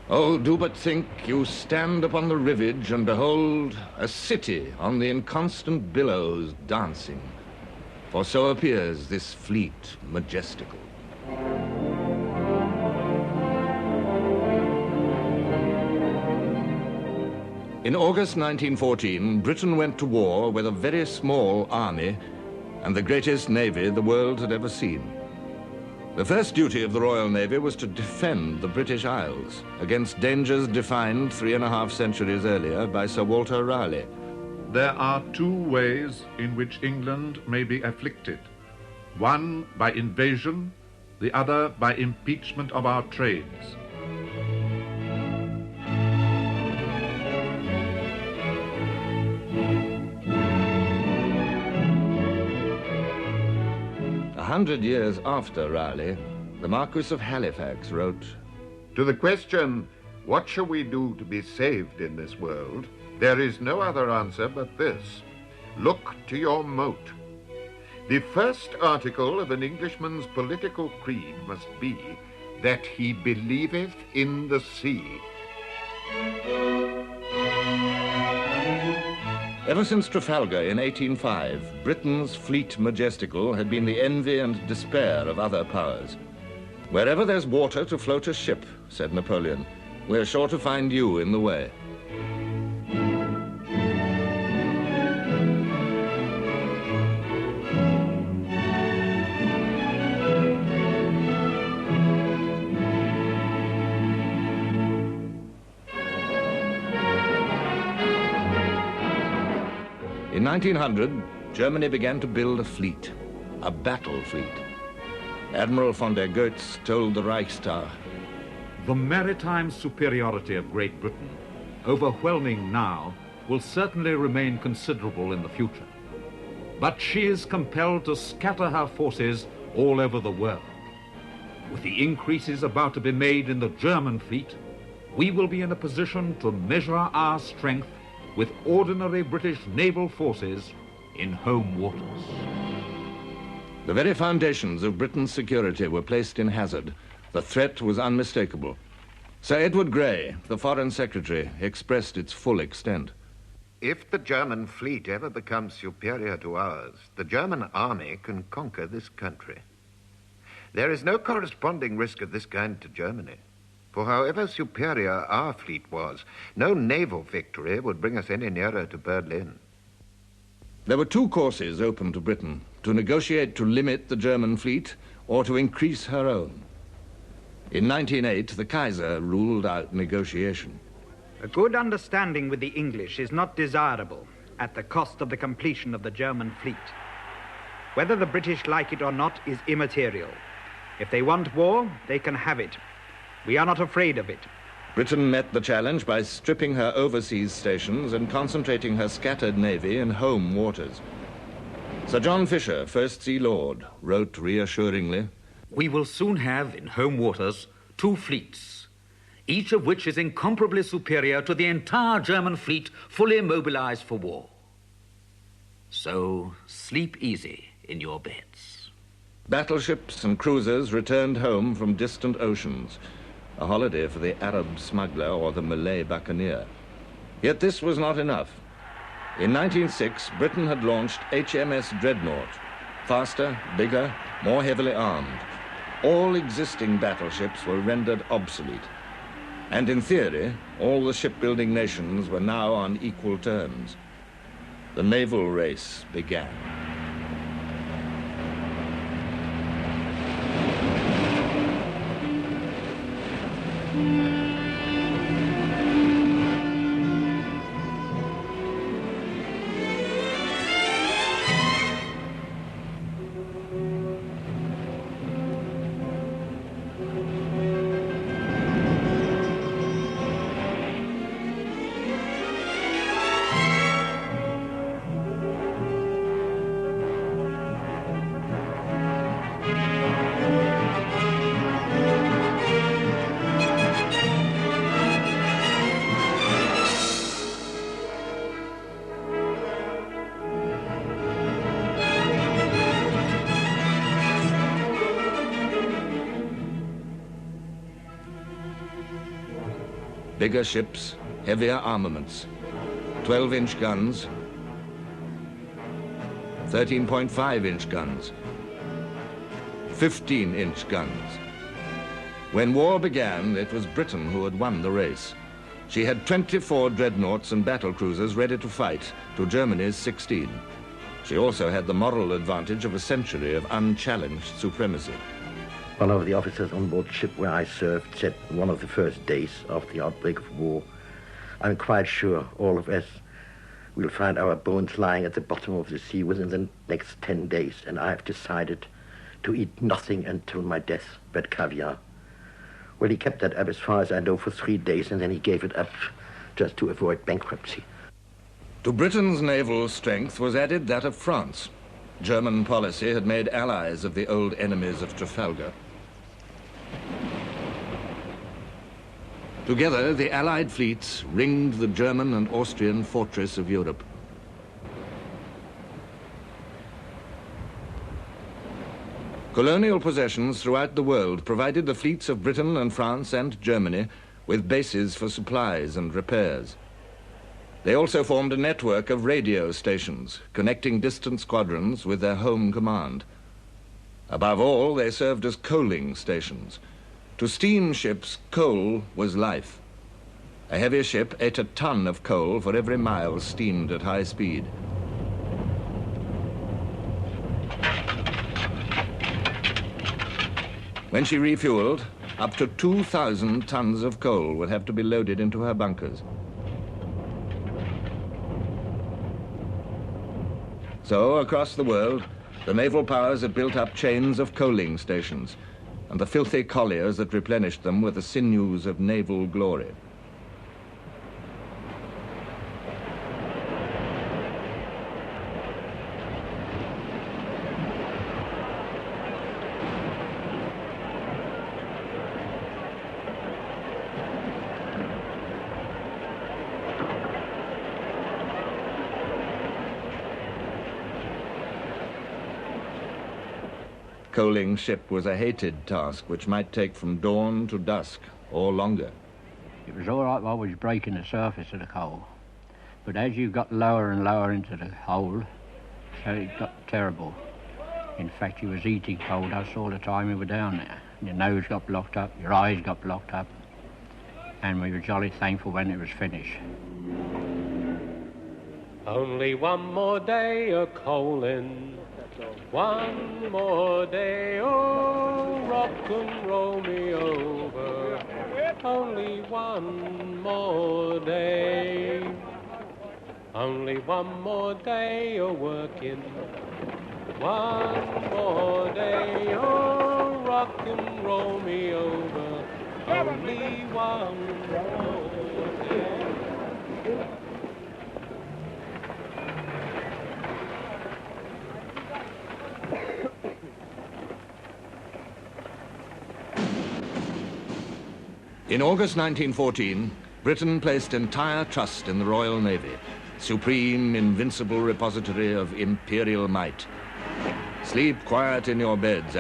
Oh, do but think you stand upon the rivage and behold a city on the inconstant billows dancing, for so appears this fleet majestical. In August 1914, Britain went to war with a very small army and the greatest navy the world had ever seen. The first duty of the Royal Navy was to defend the British Isles against dangers defined 3.5 centuries earlier by Sir Walter Raleigh. There are two ways in which England may be afflicted. One by invasion, the other by impeachment of our trades. A 100 years after Raleigh, the Marquis of Halifax wrote, "To the question, what shall we do to be saved in this world, there is no other answer but this: look to your moat. The first article of an Englishman's political creed must be that he believeth in the sea." Ever since Trafalgar in 1805, Britain's fleet majestical had been the envy and despair of other powers. "Wherever there's water to float a ship," said Napoleon, "we're sure to find you in the way." In 1900, Germany began to build a fleet, a battle fleet. Admiral von der Goetz told the Reichstag, "The maritime superiority of Great Britain, overwhelming now, will certainly remain considerable in the future. But she is compelled to scatter her forces all over the world. With the increases about to be made in the German fleet, we will be in a position to measure our strength with ordinary British naval forces in home waters." The very foundations of Britain's security were placed in hazard. The threat was unmistakable. Sir Edward Grey, the Foreign Secretary, expressed its full extent. "If the German fleet ever becomes superior to ours, the German army can conquer this country. There is no corresponding risk of this kind to Germany. For however superior our fleet was, no naval victory would bring us any nearer to Berlin." There were two courses open to Britain: to negotiate to limit the German fleet or to increase her own. In 1908, the Kaiser ruled out negotiation. "A good understanding with the English is not desirable at the cost of the completion of the German fleet. Whether the British like it or not is immaterial. If they want war, they can have it. We are not afraid of it." Britain met the challenge by stripping her overseas stations and concentrating her scattered navy in home waters. Sir John Fisher, First Sea Lord, wrote reassuringly, "We will soon have in home waters 2 fleets, each of which is incomparably superior to the entire German fleet fully mobilized for war. So sleep easy in your beds." Battleships and cruisers returned home from distant oceans, a holiday for the Arab smuggler or the Malay buccaneer. Yet this was not enough. In 1906, Britain had launched HMS Dreadnought, faster, bigger, more heavily armed. All existing battleships were rendered obsolete. And in theory, all the shipbuilding nations were now on equal terms. The naval race began. Bigger ships, heavier armaments, 12-inch guns, 13.5-inch guns, 15-inch guns. When war began, it was Britain who had won the race. She had 24 dreadnoughts and battle cruisers ready to fight to Germany's 16. She also had the moral advantage of a century of unchallenged supremacy. One of the officers on board ship where I served said one of the first days after the outbreak of war, "I'm quite sure all of us will find our bones lying at the bottom of the sea within the next 10 days, and I have decided to eat nothing until my death but caviar." Well, he kept that up as far as I know for 3 days, and then he gave it up just to avoid bankruptcy. To Britain's naval strength was added that of France. German policy had made allies of the old enemies of Trafalgar. Together, the Allied fleets ringed the German and Austrian fortress of Europe. Colonial possessions throughout the world provided the fleets of Britain and France and Germany with bases for supplies and repairs. They also formed a network of radio stations, connecting distant squadrons with their home command. Above all, they served as coaling stations. To steamships, coal was life. A heavy ship ate a ton of coal for every mile steamed at high speed. When she refueled, up to 2,000 tons of coal would have to be loaded into her bunkers. So, across the world, the naval powers had built up chains of coaling stations, and the filthy colliers that replenished them were the sinews of naval glory. Coaling ship was a hated task which might take from dawn to dusk or longer. It was all right while I was breaking the surface of the coal, but as you got lower and lower into the hole, so it got terrible. In fact, you was eating coal dust all the time you were down there. Your nose got blocked up, your eyes got blocked up, and we were jolly thankful when it was finished. Only one more day of coaling. One more day, oh, rock and roll me over. Only one more day. Only one more day of working. One more day, oh, rock and roll me over. Only one more day. In August 1914, Britain placed entire trust in the Royal Navy, supreme, invincible repository of imperial might. Sleep quiet in your beds,